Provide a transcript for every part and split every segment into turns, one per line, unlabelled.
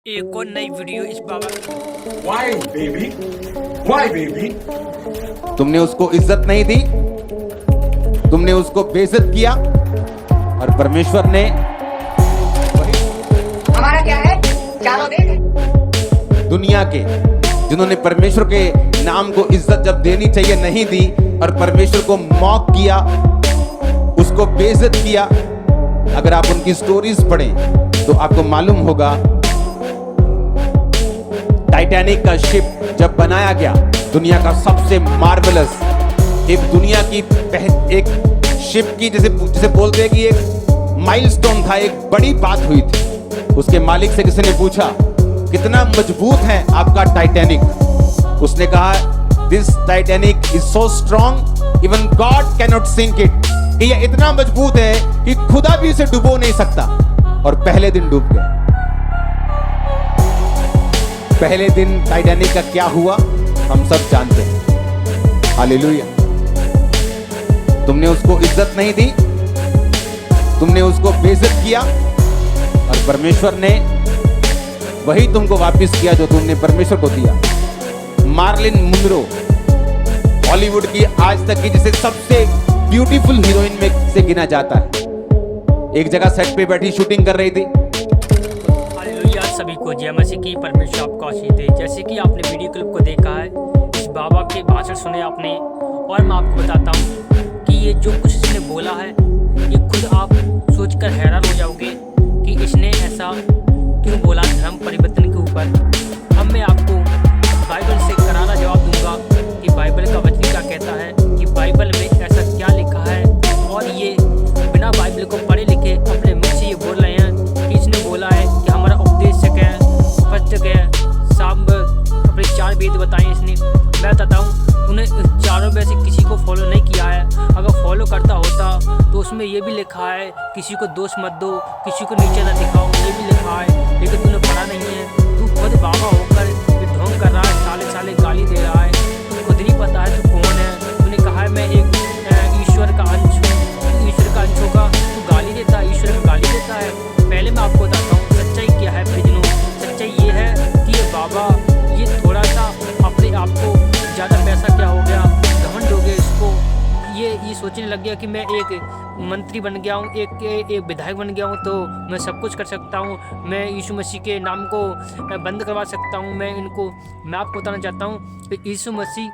एक और नई वीडियो इस बाबा
Why, baby? Why, baby?
तुमने उसको इज्जत नहीं दी, तुमने उसको बेइज्जत किया और परमेश्वर ने
हमारा क्या है, चारों देख।
दुनिया के जिन्होंने परमेश्वर के नाम को इज्जत जब देनी चाहिए नहीं दी और परमेश्वर को मॉक किया, उसको बेइज्जत किया। अगर आप उनकी स्टोरीज पढ़ें तो आपको मालूम होगा टाइटैनिक का शिप जब बनाया गया, दुनिया का सबसे मार्वेलस, एक दुनिया की एक शिप की जैसे बोलते हैं कि एक माइलस्टोन था, एक बड़ी बात हुई थी। उसके मालिक से किसी ने पूछा कितना मजबूत है आपका टाइटैनिक। उसने कहा this Titanic is so strong even God can not sink it, कि यह इतना मजबूत है कि खुदा भी इसे डुबो नहीं सकता। और पहले दिन डूब गया। पहले दिन टाइटैनिक का क्या हुआ हम सब जानते हैं। हालेलुया। तुमने उसको इज्जत नहीं दी, तुमने उसको बेइज्जत किया और परमेश्वर ने वही तुमको वापस किया जो तुमने परमेश्वर को दिया। मार्लिन मुनरो हॉलीवुड की आज तक की जिसे सबसे ब्यूटीफुल हीरोइन में से गिना जाता है, एक जगह सेट पे बैठी शूटिंग कर रही थी।
हालेलुया। सभी को जय मसीह की, परमेश्वर आपको आशीष दे। जैसे कि आपने वीडियो क्लिप को देखा है, इस बाबा के भाषण सुने आपने, और मैं आपको बताता हूँ कि ये जो कुछ इसने बोला है, ये खुद आप सोचकर हैरान हो जाओगे कि इसने ऐसा क्यों बोला धर्म परिवर्तन के ऊपर। अब मैं आपको बाइबल से करारा जवाब दूंगा कि बाइबल का वचन क्या कहता है, कि बाइबल में ऐसा क्या लिखा है। और ये बिना बाइबल को पढ़े लिखे अपने मुख से ये बोल रहे हैं कि इसने बोला है कि हमारा उपदेशक है, उपस्थित है, सब अपने 4 वेद बताए इसने। मैं बताता हूँ, तूने चारों में से किसी को फॉलो नहीं किया है। अगर फॉलो करता होता तो उसमें ये भी लिखा है किसी को दोष मत दो, किसी को नीचे ना दिखाओ, ये भी लिखा है। लेकिन तूने पढ़ा नहीं है। तू खुद बाबा होकर ढोंग कर रहा है, साले साले गाली दे रहा है। तुझे खुद नहीं पता है तू कौन है। तूने कहा है मैं एक ईश्वर का अंश हूँ। तू ईश्वर का अंश होगा, तू गाली देता है, ईश्वर को गाली देता है। पहले मैं आपको बताता हूँ सच्चाई क्या है प्रिजनों। सच्चाई ये है कि ये बाबा ये थोड़ा सा अपने आप को ज़्यादा पैसा क्या हो गया, घमंड हो गया इसको। ये सोचने लग गया कि मैं एक मंत्री बन गया हूँ, एक विधायक बन गया हूँ, तो मैं सब कुछ कर सकता हूँ। मैं यीशु मसीह के नाम को बंद करवा सकता हूँ। मैं आपको बताना चाहता हूँ कि यीशु मसीह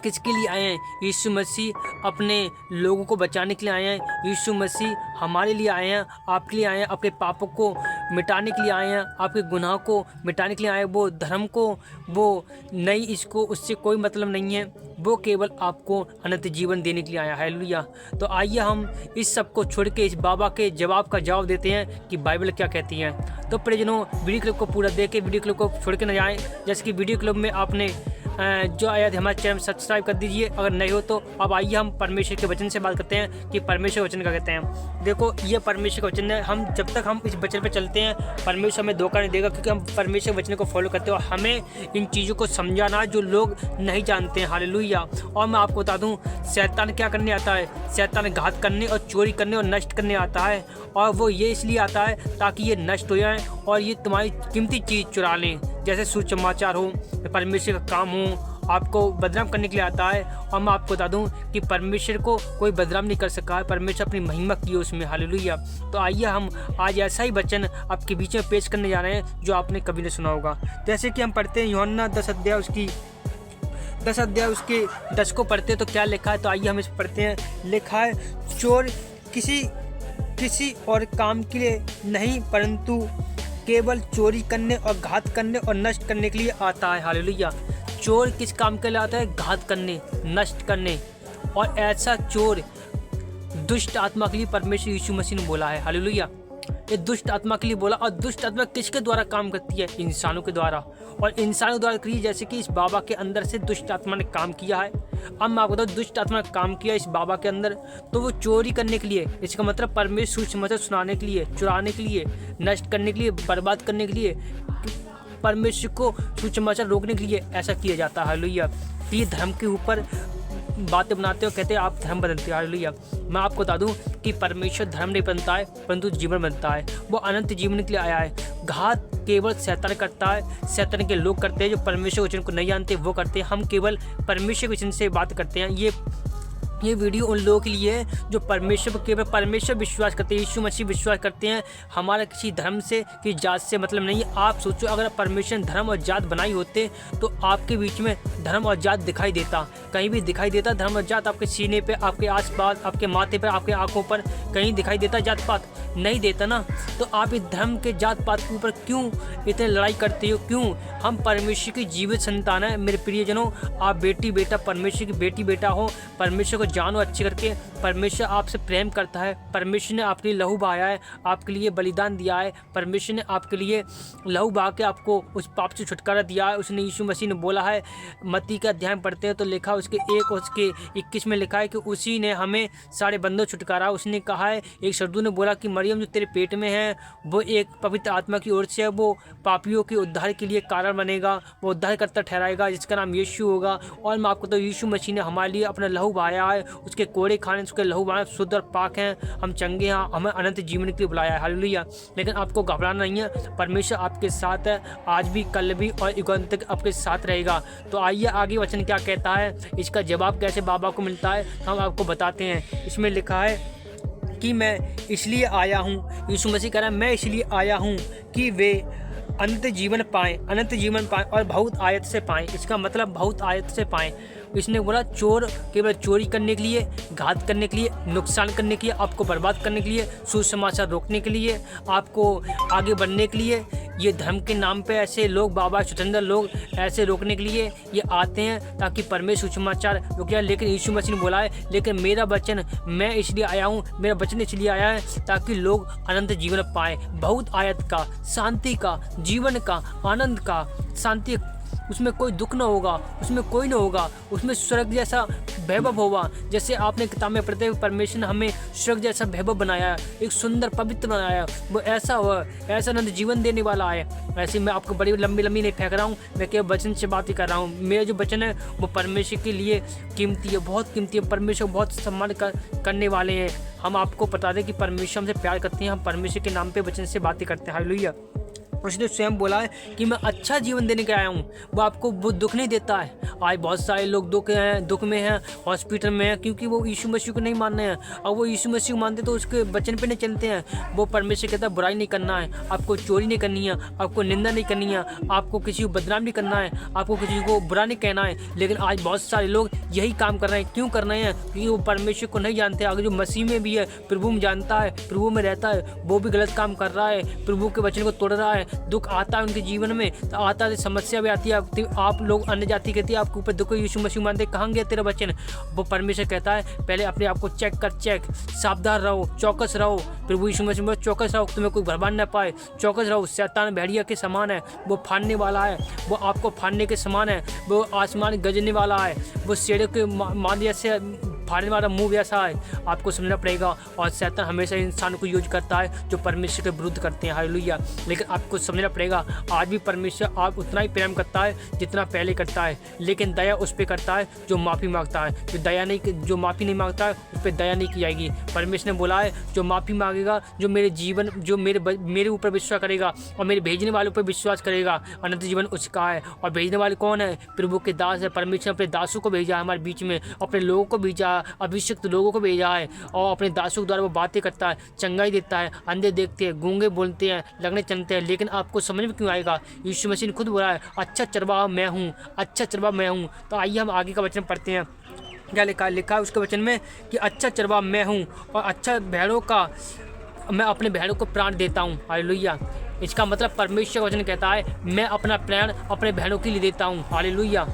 किसके लिए आए हैं। यीशु मसीह अपने लोगों को बचाने के लिए आए हैं। यीशु मसीह हमारे लिए आए हैं, आपके लिए आए हैं, अपने पापों को मिटाने के लिए आए हैं, आपके गुनाह को मिटाने के लिए आए हैं। वो धर्म को वो नहीं, इसको उससे कोई मतलब नहीं है। वो केवल आपको अनंत जीवन देने के लिए आया है। हालेलुया। तो आइए हम इस सब को छोड़ के इस बाबा के जवाब का जवाब देते हैं कि बाइबल क्या कहती है। तो प्रियजनों, वीडियो क्लिप को पूरा देख के वीडियो क्लिप को छोड़ के न जाएँ। जैसे कि वीडियो क्लिप में आपने जो आया थे हमारे चैनल सब्सक्राइब कर दीजिए अगर नहीं हो तो। अब आइए हम परमेश्वर के वचन से बात करते हैं कि परमेश्वर वचन क्या कहते हैं। देखो, ये परमेश्वर का वचन है। हम जब तक हम इस वचन पे चलते हैं, परमेश्वर हमें धोखा नहीं देगा, क्योंकि हम परमेश्वर वचन को फॉलो करते हैं। और हमें इन चीज़ों को समझाना जो लोग नहीं जानते हैं। हालेलुया। और मैं आपको बता दूँ, शैतान क्या करने आता है। शैतान घात करने और चोरी करने और नष्ट करने आता है। और वो ये इसलिए आता है ताकि ये नष्ट हो जाए और ये तुम्हारी कीमती चीज़ चुरा लें, जैसे सुसमाचार हो, परमेश्वर का काम हो, आपको बदनाम करने के लिए आता है। और मैं आपको बता दूं कि परमेश्वर को कोई बदनाम नहीं कर सका है। परमेश्वर अपनी महिमा की है उसमें। हालेलुया। तो आइए हम आज ऐसा ही वचन आपके बीच में पेश करने जा रहे हैं जो आपने कभी नहीं सुना होगा। जैसे कि हम पढ़ते हैं यूहन्ना 10 अध्याय उसके 10 को पढ़ते हैं तो क्या लिखा है। तो आइए हम इस पढ़ते हैं। लिखा है, चोर किसी और काम के लिए नहीं परंतु केवल चोरी करने और घात करने और नष्ट करने के लिए आता है। हालेलुया। चोर किस काम के लिए आता है? घात करने, नष्ट करने। और ऐसा चोर दुष्ट आत्मा के लिए परमेश्वर यीशु मसीह ने बोला है। हालेलुया। ये दुष्ट आत्मा के लिए बोला। और दुष्ट आत्मा किसके द्वारा काम करती है? इंसानों के द्वारा। और इंसानों द्वारा करी, जैसे कि इस बाबा के अंदर से दुष्ट आत्मा ने काम किया है। अब मैं आपको बताऊँ, दुष्ट आत्मा ने काम किया इस बाबा के अंदर, तो वो चोरी करने के लिए, इसका मतलब परमेश्वर सुसमाचार सुनाने के लिए, चुराने के लिए, नष्ट करने के लिए, बर्बाद करने के लिए, परमेश्वर को सुसमाचार रोकने के लिए ऐसा किया जाता है। हालेलुया। तो ये धर्म के ऊपर बातें बनाते हो, कहते हैं आप धर्म बदलते हो। हालेलुया। मैं आपको बता दूं कि परमेश्वर धर्म नहीं बनता है परंतु जीवन बनता है। वो अनंत जीवन के लिए आया है। घात केवल शैतान करता है, शैतान के लोग करते हैं जो परमेश्वर के वचन को नहीं जानते वो करते हैं। हम केवल परमेश्वर के वचन से बात करते हैं। ये वीडियो उन लोगों के लिए है जो परमेश्वर पर केवल परमेश्वर विश्वास करते हैं, यीशु मसीह विश्वास करते हैं। हमारा किसी धर्म से कि जात से मतलब नहीं है। आप सोचो अगर परमेश्वर ने धर्म और जात बनाई होते तो आपके बीच में धर्म और जात दिखाई देता, कहीं भी दिखाई देता धर्म और जात? आपके सीने पे, आपके आसपास, आपके माथे पर, आपके आंखों पर कहीं दिखाई देता जात पात? नहीं देता ना। तो आप इस धर्म के जात पात के ऊपर क्यों इतने लड़ाई करते हो? क्यों? हम परमेश्वर की जीवित संतान है मेरे प्रियजनों। आप बेटी बेटा परमेश्वर की बेटी बेटा हो। परमेश्वर को जानो अच्छे करके। परमेश्वर आपसे प्रेम करता है। परमेश्वर ने आपके लिए लहू बहाया है, आपके लिए बलिदान दिया है। परमेश्वर ने आपके लिए लहू बहा के आपको उस पाप से छुटकारा दिया है। उसने यीशु मसीह ने बोला है, मत्ती का अध्याय पढ़ते हैं तो लिखा उसके 1 और उसके 21 में लिखा है कि उसी ने हमें सारे बंदों छुटकारा। उसने कहा है, एक सरदू ने बोला कि मरियम जो तेरे पेट में है वो एक पवित्र आत्मा की ओर से है, वो पापियों के उद्धार के लिए कारण बनेगा, वो उद्धारकर्ता ठहराएगा जिसका नाम यीशु होगा। और मैं आपको तो यीशु मसीह ने हमारे लिए अपना लहू बहाया है। उसके कोड़े खाने, उसके लहू बहाने शुद्ध और पाक हैं, हम चंगे हैं, हमें अनंत जीवन के लिए बुलाया है। हालेलुया। लेकिन आपको घबराना नहीं है, परमेश्वर आपके साथ है, आज भी कल भी और युगांत तक आपके साथ रहेगा। तो आइए आगे वचन क्या कहता है, इसका जवाब कैसे बाबा को मिलता है हम आपको बताते हैं। इसमें लिखा है कि मैं इसलिए आया हूँ, यीशु मसीह कह रहा है मैं इसलिए आया हूँ कि वे अनंत जीवन पाएँ, अनंत जीवन पाएँ और बहुत आयत से पाएँ। इसका मतलब बहुत आयत से पाएँ। इसने बोला चोर केवल चोरी करने के लिए, घात करने के लिए, नुकसान करने के लिए, आपको बर्बाद करने के लिए, सुसमाचार रोकने के लिए, आपको आगे बढ़ने के लिए, ये धर्म के नाम पे ऐसे लोग, बाबा स्वतंत्र लोग ऐसे रोकने के लिए ये आते हैं ताकि परमेश्वर सुसमाचार रुके। लेकिन यीशु मसीह ने बोला है, लेकिन मेरा वचन मैं इसलिए आया हूँ, मेरा वचन इसलिए आया है ताकि लोग अनंत जीवन पाएँ, बहुत आयत का, शांति का, जीवन का, आनंद का, शांति, उसमें कोई दुख ना होगा, उसमें कोई ना होगा, उसमें स्वर्ग जैसा वैभव होगा। जैसे आपने किताब में पढ़ते हुए परमेश्वर ने हमें स्वर्ग जैसा वैभव बनाया, एक सुंदर पवित्र बनाया, वो ऐसा हुआ, ऐसा आनंद जीवन देने वाला है। ऐसे मैं आपको बड़ी लंबी नहीं फेंक रहा हूँ, मैं केवल वचन से बात ही कर रहा हूँ। मेरा जो वचन है वो परमेश्वर के लिए कीमती है, बहुत कीमती है। परमेश्वर बहुत सम्मान करने वाले हैं। हम आपको बता दें कि परमेश्वर हमसे प्यार करते हैं, हम परमेश्वर के नाम पे वचन से बातें करते हैं। हालेलुया। उसने स्वयं बोला है कि मैं अच्छा जीवन देने के आया हूँ, वो आपको वो दुख नहीं देता है। आज बहुत सारे लोग दुख में हैं, हॉस्पिटल में हैं, क्योंकि वो यीशु मसीह को नहीं मानते हैं। और वो यीशु मसीह को मानते तो उसके वचन पे नहीं चलते हैं। वो परमेश्वर कहता है बुराई नहीं करना है, आपको चोरी नहीं करनी है, आपको निंदा नहीं करनी है, आपको किसी को बदनाम नहीं करना है, आपको किसी को बुरा नहीं कहना है। लेकिन आज बहुत सारे लोग यही काम कर रहे हैं। क्यों कर रहे हैं? क्योंकि वो परमेश्वर को नहीं जानते। अगर जो मसीह में भी है, प्रभु में जानता है, प्रभु में रहता है, वो भी गलत काम कर रहा है, प्रभु के वचन को तोड़ रहा है। दुख आता है उनके जीवन में तो आता है, समस्या भी आती है। आप लोग अन्य जाति कहती है आपके ऊपर दुख, यीशु मसीह मानते, कहाँ गया तेरा वचन? वो परमेश्वर कहता है पहले अपने आप को चेक कर, चेक, सावधान रहो, चौकस रहो। प्रभु यीशु मसीह में चौकस रहो, तुम्हें कोई बर्बाद न पाए, चौकस रहो। शैतान भेड़िया के समान है, वो फाड़ने वाला है, वो आपको फाड़ने के समान है, वो आसमान गजने वाला है, वो शेरों के माध्यम से फाड़ने वाला मुंह जैसा है। आपको समझना पड़ेगा। और शैतान हमेशा इंसान को यूज करता है जो परमेश्वर के विरुद्ध करते हैं। हालेलुया। लेकिन आपको समझना पड़ेगा, आज भी परमेश्वर आप उतना ही प्रेम करता है जितना पहले करता है, लेकिन दया उस पर करता है जो माफ़ी मांगता है। जो माफ़ी नहीं मांगता है उस पर दया नहीं की जाएगी। परमेश्वर ने बोला है जो माफ़ी मांगेगा, जो मेरे ऊपर विश्वास करेगा और मेरे भेजने वालों पर विश्वास करेगा, अनंत जीवन उसका है। और भेजने वाले कौन है? प्रभु के दास है। परमेश्वर अपने दासों को भेजा है हमारे बीच में, अपने लोगों को भेजा, अभिषिक्त लोगों को भेजा है। और अपने दासों के द्वारा वो बातें करता है, चंगाई देता है, अंधे देखते हैं, गूंगे बोलते हैं, लगने चलते हैं। लेकिन आपको समझ में क्यों आएगा? यीशु मसीह ने खुद बोला है अच्छा चरवाहा मैं हूँ, अच्छा चरवाहा मैं हूँ। तो आइए हम आगे का वचन पढ़ते हैं। क्या लिखा है उसके वचन में कि अच्छा चरवाहा मैं हूँ और अच्छा भेड़ों का मैं अपने भेड़ों को प्राण देता हूँ। हालेलुया। इसका मतलब परमेश्वर का वचन कहता है मैं अपना प्राण अपने भेड़ों के लिए देता हूँ। हालेलुया।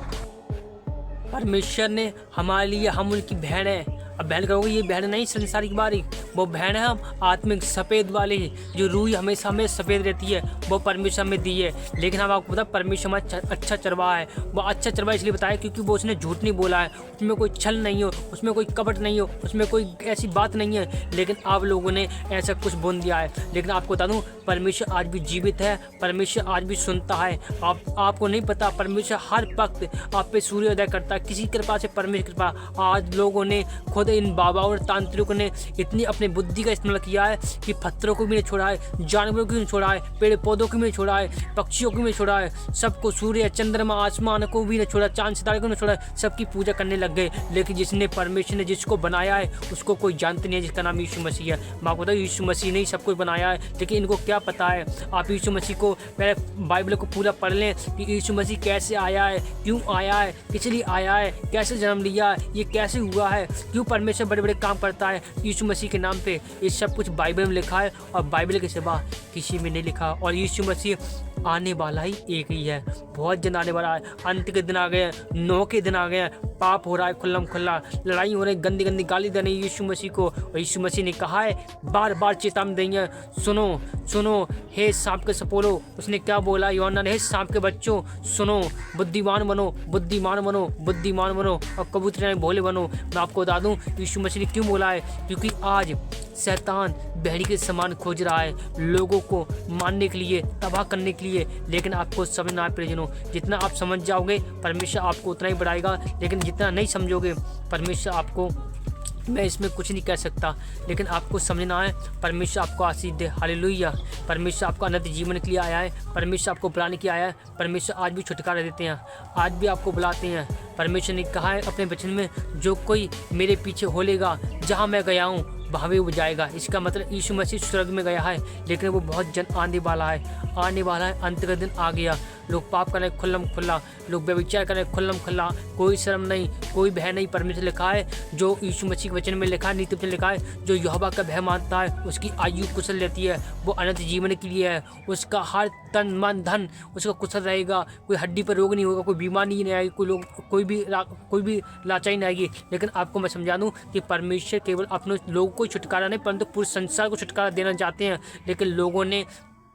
परमेश्वर ने हमारे लिए, हम उनकी भेड़ हैं, अब बहन कहोगे ये बहन नहीं संसारिक बारी, वो बहन है हम आत्मिक सफ़ेद वाली, जो रूह हमेशा हमें सफ़ेद रहती है, वो परमेश्वर हमें दी है। लेकिन हम आपको पता परमेश्वर हमारा अच्छा चरवाहा है। वो अच्छा चरवाहा इसलिए बताया क्योंकि वो उसने झूठ नहीं बोला है, उसमें कोई छल नहीं हो, उसमें कोई कपट नहीं हो, उसमें कोई ऐसी बात नहीं है। लेकिन आप लोगों ने ऐसा कुछ बोल दिया है। लेकिन आपको बता दूँ परमेश्वर आज भी जीवित है, परमेश्वर आज भी सुनता है। आपको नहीं पता परमेश्वर हर वक्त आप पे सूर्योदय करता है, किसी कृपा से परमेश्वर कृपा। आज लोगों ने खुद इन बाबा और तांत्रिकों ने इतनी अपनी बुद्धि का इस्तेमाल किया है कि पत्थरों को भी नहीं छोड़ा है, जानवरों को भी नहीं छोड़ा है, पेड़ पौधों को भी नहीं छोड़ा है, पक्षियों को भी नहीं छोड़ा है, सबको सूर्य चंद्रमा आसमान को भी नहीं छोड़ा, चांद सितारे को नहीं छोड़ा है, सबकी पूजा करने लग गए। लेकिन जिसने परमेश्वर ने जिसको बनाया है उसको कोई जानते नहीं है, जिसका नाम यीशु मसीह है। माँ को बताओ यीशु मसीह ने ही सब कुछ बनाया है, लेकिन इनको क्या पता है। आप यीशु मसीह को पहले बाइबल को पूरा पढ़ लें कि यीशु मसीह कैसे आया है, क्यों आया है, किस लिए आया है, कैसे जन्म लिया है, ये कैसे हुआ है, क्यों परमेश्वर बड़े बड़े काम करता है यीशु मसीह के नाम पे। ये सब कुछ बाइबल में लिखा है और बाइबल के सिवा किसी में नहीं लिखा। और यीशु मसीह आने वाला ही एक ही है, बहुत जन आने वाला है। अंत के दिन आ गए, नौ के दिन आ गए, पाप हो रहा है खुल्लम खुल्ला, लड़ाई हो रही, गंदी गंदी गाली देनी यीशु मसीह को। और यीशु मसीह ने कहा है, बार बार चेतावनी देंगे, सुनो सुनो हे सांप के सपोलो। उसने क्या बोला यूहन्ना ने, हे सांप के बच्चों सुनो, बुद्धिमान बनो, बुद्धिमान बनो, बुद्धिमान बनो और कबूतर भोले बनो। मैं आपको बता दूं यीशु मसीह ने क्यों बोला है, क्योंकि आज शैतान भेड़ी के समान खोज रहा है लोगों को मारने के लिए, तबाह करने के लिए। लेकिन आपको समझना है प्रियजनों, जितना आप समझ जाओगे परमेश्वर आपको उतना ही बढ़ाएगा, लेकिन जितना नहीं समझोगे परमेश्वर आपको, मैं इसमें कुछ नहीं कह सकता, लेकिन आपको समझना है परमेश्वर आपको आशीष दे। हालेलुया। परमेश्वर आपको अनंत जीवन के लिए आया है, परमेश्वर आपको बुलाने के लिए आया है। परमेश्वर आज भी छुटकारा देते हैं, आज भी आपको बुलाते हैं। परमेश्वर ने कहा है अपने वचन में, जो कोई मेरे पीछे होलेगा, जहाँ मैं गया हूँ वहाँ भी वो जाएगा। इसका मतलब यीशु मसीह स्वर्ग में गया है, लेकिन वो बहुत जन आने वाला है, आने वाला है। अंत का दिन आ गया, लोग पाप करें खुल्लम खुल्ला, लोग व्यभिचार करें खुल्लम खुल्ला, कोई शर्म नहीं, कोई भय नहीं। परमेश्वर लिखा है, जो यीशु मसीह के वचन में लिखा है, नीति वचन लिखा है, जो यहोवा का भय मानता है उसकी आयु कुशल रहती है, वो अनंत जीवन के लिए है। उसका हर तन मन धन उसका कुशल रहेगा, कोई हड्डी पर रोग नहीं होगा, कोई बीमारी नहीं आएगी, कोई भी लाचारी नहीं आएगी। लेकिन आपको मैं समझा दूँ कि परमेश्वर केवल अपने लोगों को छुटकारा नहीं परंतु पूरे संसार को छुटकारा देना चाहते हैं। लेकिन लोगों ने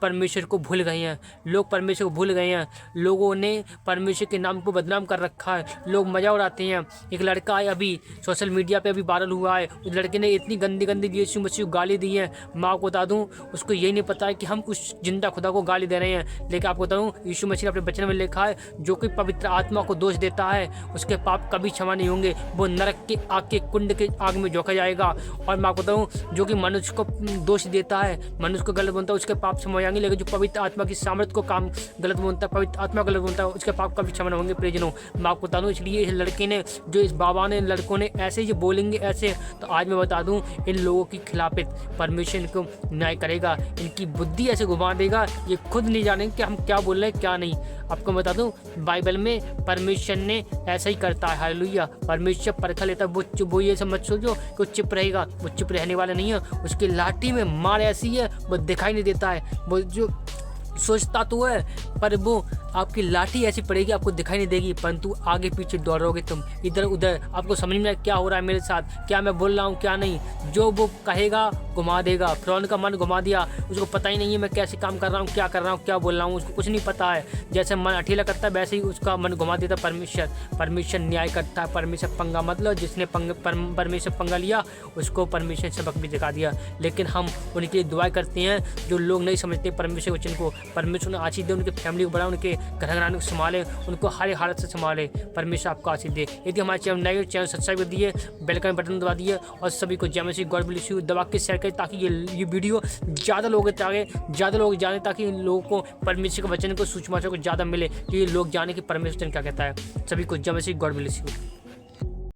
परमेश्वर को भूल गए हैं, लोग परमेश्वर को भूल गए हैं, लोगों ने परमेश्वर के नाम को बदनाम कर रखा है, लोग मजा उड़ाते हैं। एक लड़का है अभी सोशल मीडिया पे अभी वायरल हुआ है, उस लड़के ने इतनी गंदी गंदी यीशु मसीह को गाली दी है। माँ को बता दूँ उसको यही नहीं पता है कि हम उस जिंदा खुदा को गाली दे रहे हैं। लेकिन आपको बताऊँ यीशु मसीह ने अपने वचन में लिखा है, जो कोई पवित्र आत्मा को दोष देता है उसके पाप कभी क्षमा नहीं होंगे, वो नरक के आग के कुंड के आग में झोंका जाएगा। और मैं आपको बताऊँ जो कि मनुष्य को दोष देता है, मनुष्य को गलत बोलता है, उसके पाप क्षमा होंगे। लेकिन जो पवित्र आत्मा की सामर्थ को काम गलत बोलता है, पवित्र आत्मा गलत बोलता है, उसके पाप कभी क्षमा होंगे। प्रियजनों मैं आपको बता दूं, इसलिए इस लड़के ने, जो इस बाबा ने, लड़कों ने ऐसे ही बोलेंगे ऐसे, तो आज मैं बता दूं इन लोगों की खिलाफत परमेश्वर इनको न्याय करेगा, इनकी बुद्धि ऐसे घुमा देगा, ये खुद नहीं जानेंगे कि हम क्या बोल रहे हैं क्या नहीं। आपको बता दूं बाइबल में परमेश्वर ने ऐसा ही करता है। हालेलुया। परमेश्वर परखा लेता है। वो ये सब मत सोचो कि वो चुप रहेगा, वो चुप रहने वाला नहीं है। उसकी लाठी में मार ऐसी है वो दिखाई नहीं देता है, वो जो सोचता तो है पर वो आपकी लाठी ऐसी पड़ेगी आपको दिखाई नहीं देगी, परंतु आगे पीछे दौड़ोगे तुम इधर उधर। आपको समझ में क्या हो रहा है मेरे साथ, क्या मैं बोल रहा हूँ क्या नहीं। जो वो कहेगा घुमा देगा। फिरौन का मन घुमा दिया, उसको पता ही नहीं है मैं कैसे काम कर रहा हूँ, क्या कर रहा हूँ, क्या बोल रहा हूँ, उसको कुछ नहीं पता है। जैसे मन अठीला करता है वैसे ही उसका मन घुमा देता परमेश्वर। परमेश्वर न्याय करता है, परमेश्वर पंगा मतलब जिसने परमेश्वर पंगा लिया उसको परमेश्वर सबक भी दिखा दिया। लेकिन हम उनके लिए दुआ करते हैं जो लोग नहीं समझते परमेश्वर वचन को। परमेश्वर ने आशीष दे, उनके फैमिली को बढ़ाए, उनके घर घराने को संभाले, उनको हर हालत से संभाले। परमेश्वर आपको आशीष दे। यदि हमारे चैनल नए चैनल सब्सक्राइब कर दिए, बेल का बटन दबा दिए और सभी को जय मसीह गॉड ब्लेस यू दबा के शेयर करें ताकि ये वीडियो ज़्यादा लोग जाने, ताकि लोगों को परमेश्वर के वचन को सूचना को ज़्यादा मिले कि लोग जाने कि परमेश्वर क्या कहता है। सभी को जय मसीह गॉड ब्लेस यू।